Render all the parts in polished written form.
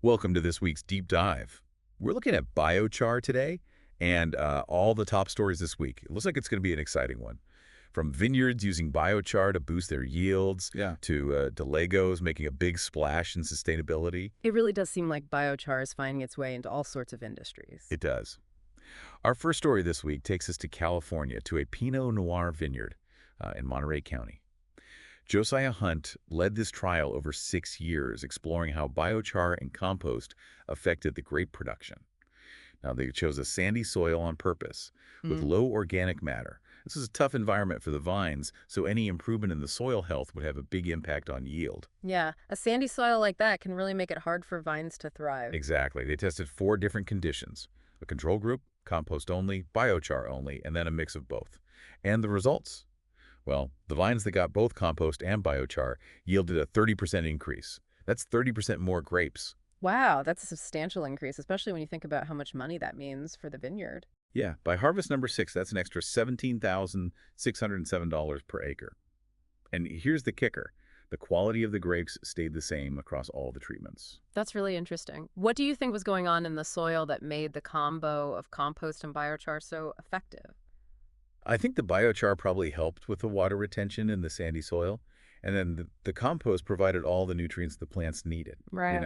Welcome to this week's Deep Dive. We're looking at biochar today and all the top stories this week. It looks like it's going to be an exciting one. From vineyards using biochar to boost their yields, Yeah. to Legos making a big splash in sustainability. It really does seem like biochar is finding its way into all sorts of industries. It does. Our first story this week takes us to California, to a Pinot Noir vineyard in Monterey County. Josiah Hunt led this trial over 6 years, exploring how biochar and compost affected the grape production. Now, they chose a sandy soil on purpose, with low organic matter. This is a tough environment for the vines, so any improvement in the soil health would have a big impact on yield. Yeah, a sandy soil like that can really make it hard for vines to thrive. Exactly. They tested 4 different conditions: a control group, compost only, biochar only, and then a mix of both. And the results? Well, the vines that got both compost and biochar yielded a 30% increase. That's 30% more grapes. Wow, that's a substantial increase, especially when you think about how much money that means for the vineyard. Yeah, by harvest number 6, that's an extra $17,607 per acre. And here's the kicker. The quality of the grapes stayed the same across all the treatments. That's really interesting. What do you think was going on in the soil that made the combo of compost and biochar so effective? I think the biochar probably helped with the water retention in the sandy soil, and then the compost provided all the nutrients the plants needed. Right.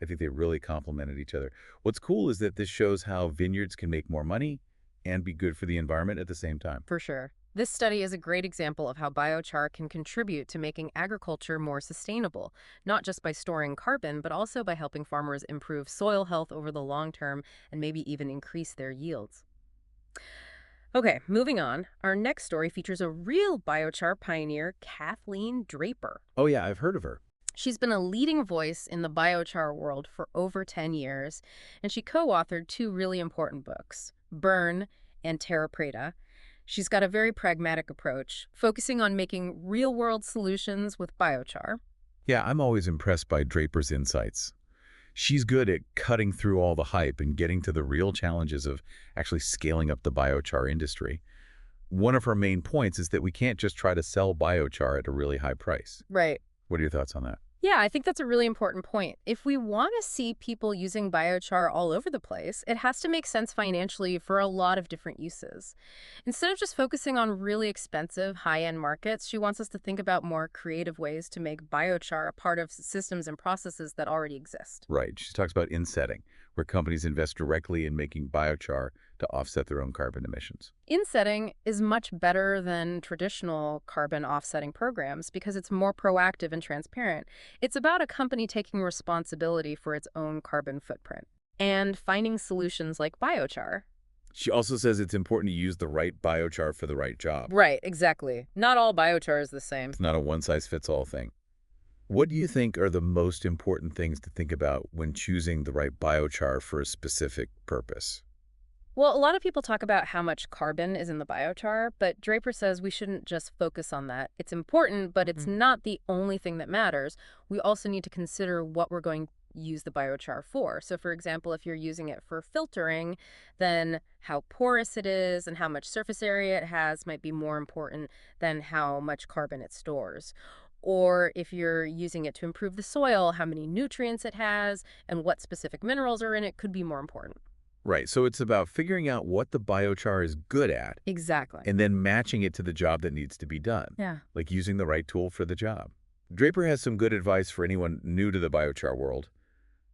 I think they really complemented each other. What's cool is that this shows how vineyards can make more money and be good for the environment at the same time. For sure. This study is a great example of how biochar can contribute to making agriculture more sustainable, not just by storing carbon, but also by helping farmers improve soil health over the long term and maybe even increase their yields. Okay, moving on. Our next story features a real biochar pioneer, Kathleen Draper. Oh yeah, I've heard of her. She's been a leading voice in the biochar world for over 10 years, and she co-authored 2 really important books, Burn and Terra Preta. She's got a very pragmatic approach, focusing on making real-world solutions with biochar. Yeah, I'm always impressed by Draper's insights. She's good at cutting through all the hype and getting to the real challenges of actually scaling up the biochar industry. One of her main points is that we can't just try to sell biochar at a really high price. Right. What are your thoughts on that? Yeah, I think that's a really important point. If we want to see people using biochar all over the place, it has to make sense financially for a lot of different uses. Instead of just focusing on really expensive, high-end markets, she wants us to think about more creative ways to make biochar a part of systems and processes that already exist. Right. She talks about insetting, where companies invest directly in making biochar to offset their own carbon emissions. Insetting is much better than traditional carbon offsetting programs because it's more proactive and transparent. It's about a company taking responsibility for its own carbon footprint and finding solutions like biochar. She also says it's important to use the right biochar for the right job. Right, exactly. Not all biochar is the same. It's not a one-size-fits-all thing. What do you think are the most important things to think about when choosing the right biochar for a specific purpose? Well, a lot of people talk about how much carbon is in the biochar, but Draper says we shouldn't just focus on that. It's important, but it's not the only thing that matters. We also need to consider what we're going to use the biochar for. So, for example, if you're using it for filtering, then how porous it is and how much surface area it has might be more important than how much carbon it stores. Or if you're using it to improve the soil, how many nutrients it has and what specific minerals are in it could be more important. Right, so it's about figuring out what the biochar is good at Exactly. and then matching it to the job that needs to be done, Yeah. like using the right tool for the job. Draper has some good advice for anyone new to the biochar world.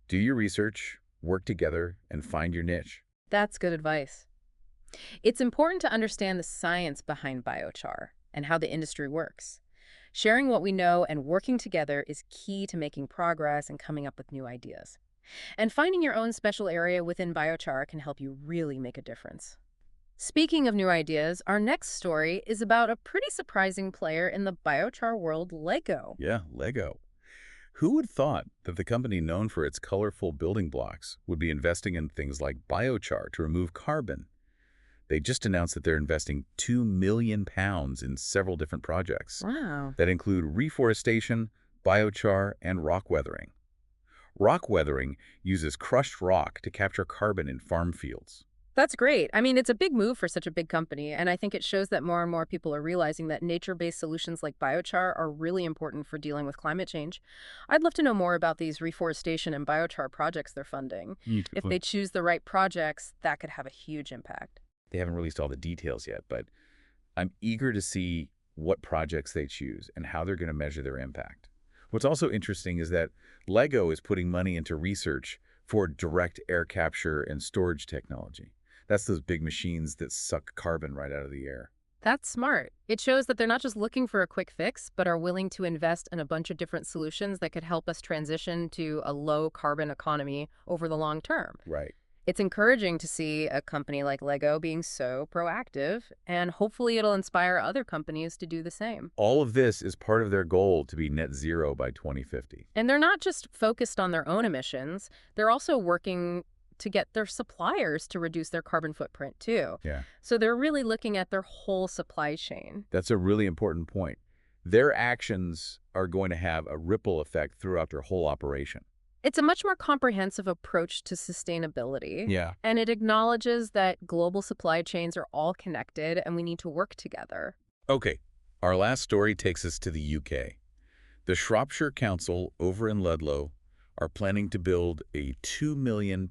Do your research, work together, and find your niche. That's good advice. It's important to understand the science behind biochar and how the industry works. Sharing what we know and working together is key to making progress and coming up with new ideas. And finding your own special area within biochar can help you really make a difference. Speaking of new ideas, our next story is about a pretty surprising player in the biochar world, Lego. Yeah, Lego. Who would thought that the company known for its colorful building blocks would be investing in things like biochar to remove carbon? They just announced that they're investing £2 million in several different projects Wow. that include reforestation, biochar, and rock weathering. Rock weathering uses crushed rock to capture carbon in farm fields. That's great. I mean, it's a big move for such a big company, and I think it shows that more and more people are realizing that nature-based solutions like biochar are really important for dealing with climate change. I'd love to know more about these reforestation and biochar projects they're funding. Me If too. they choose the right projects, that could have a huge impact. They haven't released all the details yet, but I'm eager to see what projects they choose and how they're going to measure their impact. What's also interesting is that Lego is putting money into research for direct air capture and storage technology. That's those big machines that suck carbon right out of the air. That's smart. It shows that they're not just looking for a quick fix, but are willing to invest in a bunch of different solutions that could help us transition to a low carbon economy over the long term. Right. It's encouraging to see a company like Lego being so proactive, and hopefully it'll inspire other companies to do the same. All of this is part of their goal to be net zero by 2050. And they're not just focused on their own emissions, they're also working to get their suppliers to reduce their carbon footprint too. Yeah. So they're really looking at their whole supply chain. That's a really important point. Their actions are going to have a ripple effect throughout their whole operation. It's a much more comprehensive approach to sustainability, Yeah. and it acknowledges that global supply chains are all connected and we need to work together. Okay, our last story takes us to the UK. The Shropshire Council over in Ludlow are planning to build a £2 million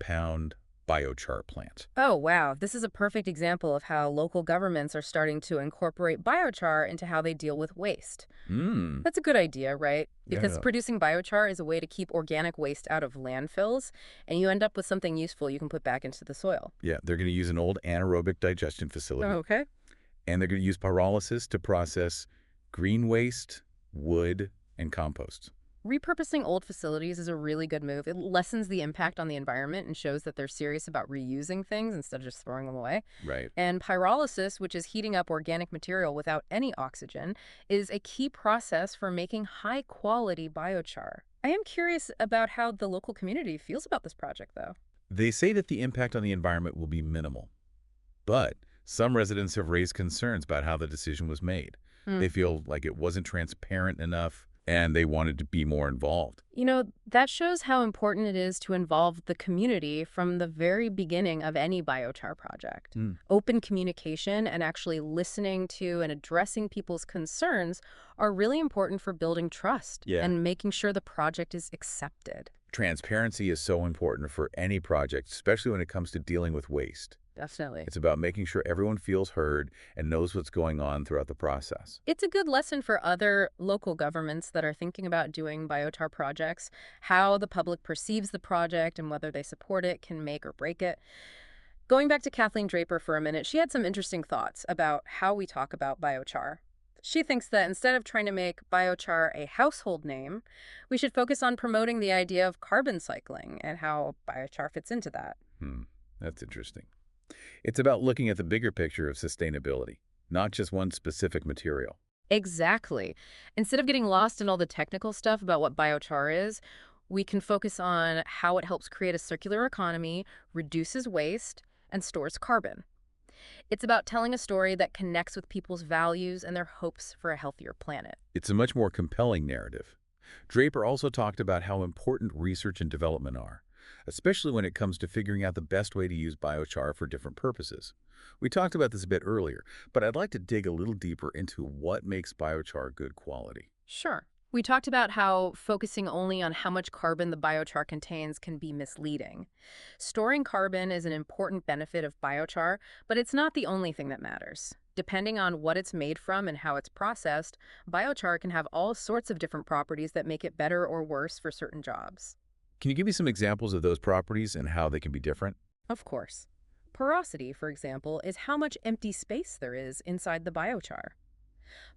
biochar plant. Oh, wow. This is a perfect example of how local governments are starting to incorporate biochar into how they deal with waste. Hmm. That's a good idea, right? Because Yeah. producing biochar is a way to keep organic waste out of landfills, and you end up with something useful you can put back into the soil. Yeah, they're going to use an old anaerobic digestion facility, Okay. and they're going to use pyrolysis to process green waste, wood, and compost. Repurposing old facilities is a really good move. It lessens the impact on the environment and shows that they're serious about reusing things instead of just throwing them away. Right. And pyrolysis, which is heating up organic material without any oxygen, is a key process for making high-quality biochar. I am curious about how the local community feels about this project, though. They say that the impact on the environment will be minimal, but some residents have raised concerns about how the decision was made. Hmm. They feel like it wasn't transparent enough, and they wanted to be more involved. You know, that shows how important it is to involve the community from the very beginning of any biochar project. Mm. Open communication and actually listening to and addressing people's concerns are really important for building trust Yeah. and making sure the project is accepted. Transparency is so important for any project, especially when it comes to dealing with waste. Definitely. It's about making sure everyone feels heard and knows what's going on throughout the process. It's a good lesson for other local governments that are thinking about doing biochar projects. How the public perceives the project and whether they support it can make or break it. Going back to Kathleen Draper for a minute, she had some interesting thoughts about how we talk about biochar. She thinks that instead of trying to make biochar a household name, we should focus on promoting the idea of carbon cycling and how biochar fits into that. That's interesting. It's about looking at the bigger picture of sustainability, not just one specific material. Exactly. Instead of getting lost in all the technical stuff about what biochar is, we can focus on how it helps create a circular economy, reduces waste, and stores carbon. It's about telling a story that connects with people's values and their hopes for a healthier planet. It's a much more compelling narrative. Draper also talked about how important research and development are, especially when it comes to figuring out the best way to use biochar for different purposes. We talked about this a bit earlier, but I'd like to dig a little deeper into what makes biochar good quality. Sure. We talked about how focusing only on how much carbon the biochar contains can be misleading. Storing carbon is an important benefit of biochar, but it's not the only thing that matters. Depending on what it's made from and how it's processed, biochar can have all sorts of different properties that make it better or worse for certain jobs. Can you give me some examples of those properties and how they can be different? Of course. Porosity, for example, is how much empty space there is inside the biochar.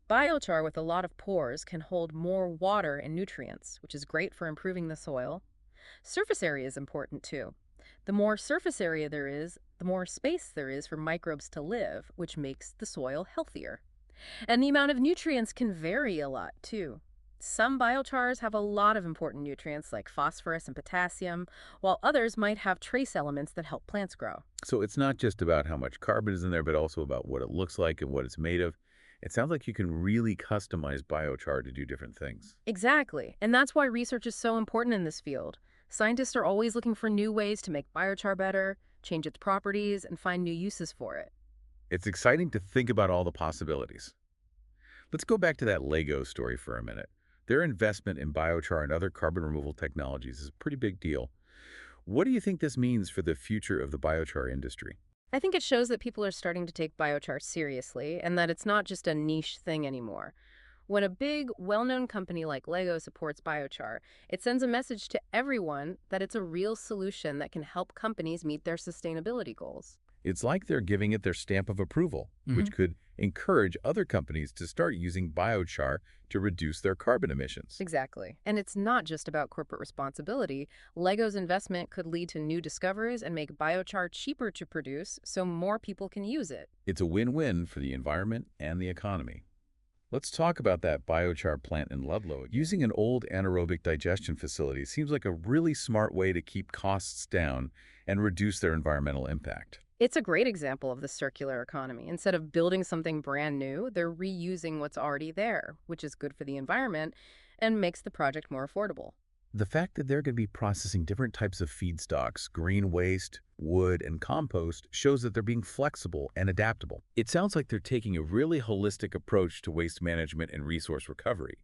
Biochar with a lot of pores can hold more water and nutrients, which is great for improving the soil. Surface area is important too. The more surface area there is, the more space there is for microbes to live, which makes the soil healthier. And the amount of nutrients can vary a lot too. Some biochars have a lot of important nutrients like phosphorus and potassium, while others might have trace elements that help plants grow. So it's not just about how much carbon is in there, but also about what it looks like and what it's made of. It sounds like you can really customize biochar to do different things. Exactly, and that's why research is so important in this field. Scientists are always looking for new ways to make biochar better, change its properties, and find new uses for it. It's exciting to think about all the possibilities. Let's go back to that Lego story for a minute. Their investment in biochar and other carbon removal technologies is a pretty big deal. What do you think this means for the future of the biochar industry? I think it shows that people are starting to take biochar seriously and that it's not just a niche thing anymore. When a big, well-known company like Lego supports biochar, it sends a message to everyone that it's a real solution that can help companies meet their sustainability goals. It's like they're giving it their stamp of approval, which could encourage other companies to start using biochar to reduce their carbon emissions. Exactly. And it's not just about corporate responsibility. Lego's investment could lead to new discoveries and make biochar cheaper to produce so more people can use it. It's a win-win for the environment and the economy. Let's talk about that biochar plant in Ludlow. Using an old anaerobic digestion facility seems like a really smart way to keep costs down and reduce their environmental impact. It's a great example of the circular economy. Instead of building something brand new, they're reusing what's already there, which is good for the environment and makes the project more affordable. The fact that they're going to be processing different types of feedstocks, green waste, wood, and compost shows that they're being flexible and adaptable. It sounds like they're taking a really holistic approach to waste management and resource recovery.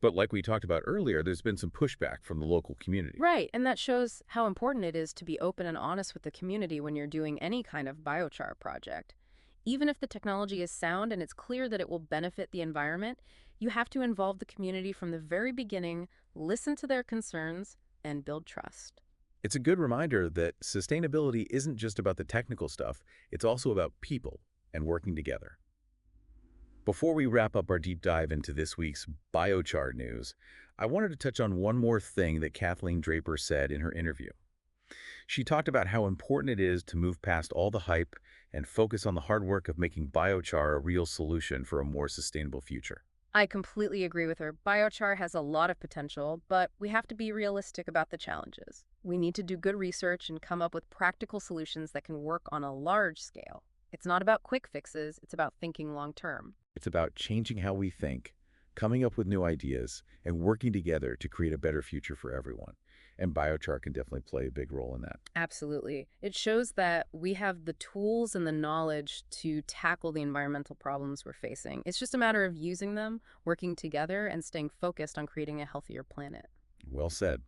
But like we talked about earlier, there's been some pushback from the local community. Right, and that shows how important it is to be open and honest with the community when you're doing any kind of biochar project. Even if the technology is sound and it's clear that it will benefit the environment, you have to involve the community from the very beginning, listen to their concerns, and build trust. It's a good reminder that sustainability isn't just about the technical stuff, it's also about people and working together. Before we wrap up our deep dive into this week's biochar news, I wanted to touch on one more thing that Kathleen Draper said in her interview. She talked about how important it is to move past all the hype and focus on the hard work of making biochar a real solution for a more sustainable future. I completely agree with her. Biochar has a lot of potential, but we have to be realistic about the challenges. We need to do good research and come up with practical solutions that can work on a large scale. It's not about quick fixes, it's about thinking long term. It's about changing how we think, coming up with new ideas, and working together to create a better future for everyone. And biochar can definitely play a big role in that. Absolutely. It shows that we have the tools and the knowledge to tackle the environmental problems we're facing. It's just a matter of using them, working together, and staying focused on creating a healthier planet. Well said.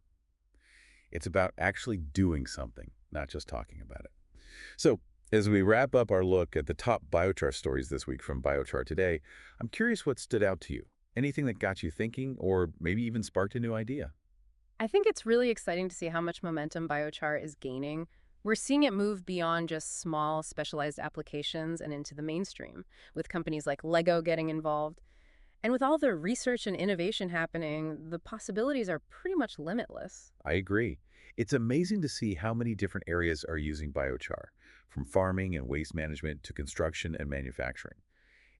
It's about actually doing something, not just talking about it. So, as we wrap up our look at the top biochar stories this week from Biochar Today, I'm curious what stood out to you. Anything that got you thinking or maybe even sparked a new idea? I think it's really exciting to see how much momentum biochar is gaining. We're seeing it move beyond just small, specialized applications and into the mainstream, with companies like Lego getting involved. And with all the research and innovation happening, the possibilities are pretty much limitless. I agree. It's amazing to see how many different areas are using biochar, from farming and waste management to construction and manufacturing.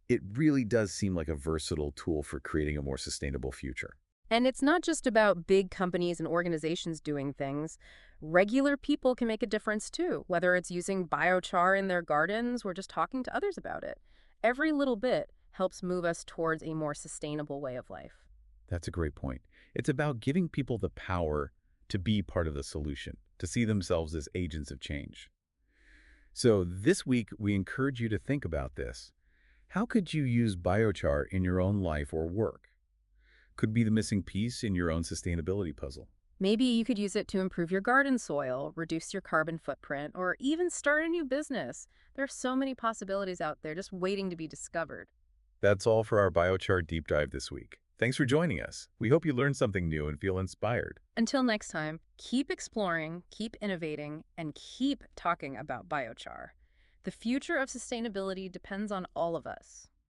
It really does seem like a versatile tool for creating a more sustainable future. And it's not just about big companies and organizations doing things. Regular people can make a difference too, whether it's using biochar in their gardens or just talking to others about it. Every little bit helps move us towards a more sustainable way of life. That's a great point. It's about giving people the power to be part of the solution, to see themselves as agents of change. So this week, we encourage you to think about this. How could you use biochar in your own life or work? Could be the missing piece in your own sustainability puzzle. Maybe you could use it to improve your garden soil, reduce your carbon footprint, or even start a new business. There are so many possibilities out there just waiting to be discovered. That's all for our biochar deep dive this week. Thanks for joining us. We hope you learned something new and feel inspired. Until next time, keep exploring, keep innovating, and keep talking about biochar. The future of sustainability depends on all of us.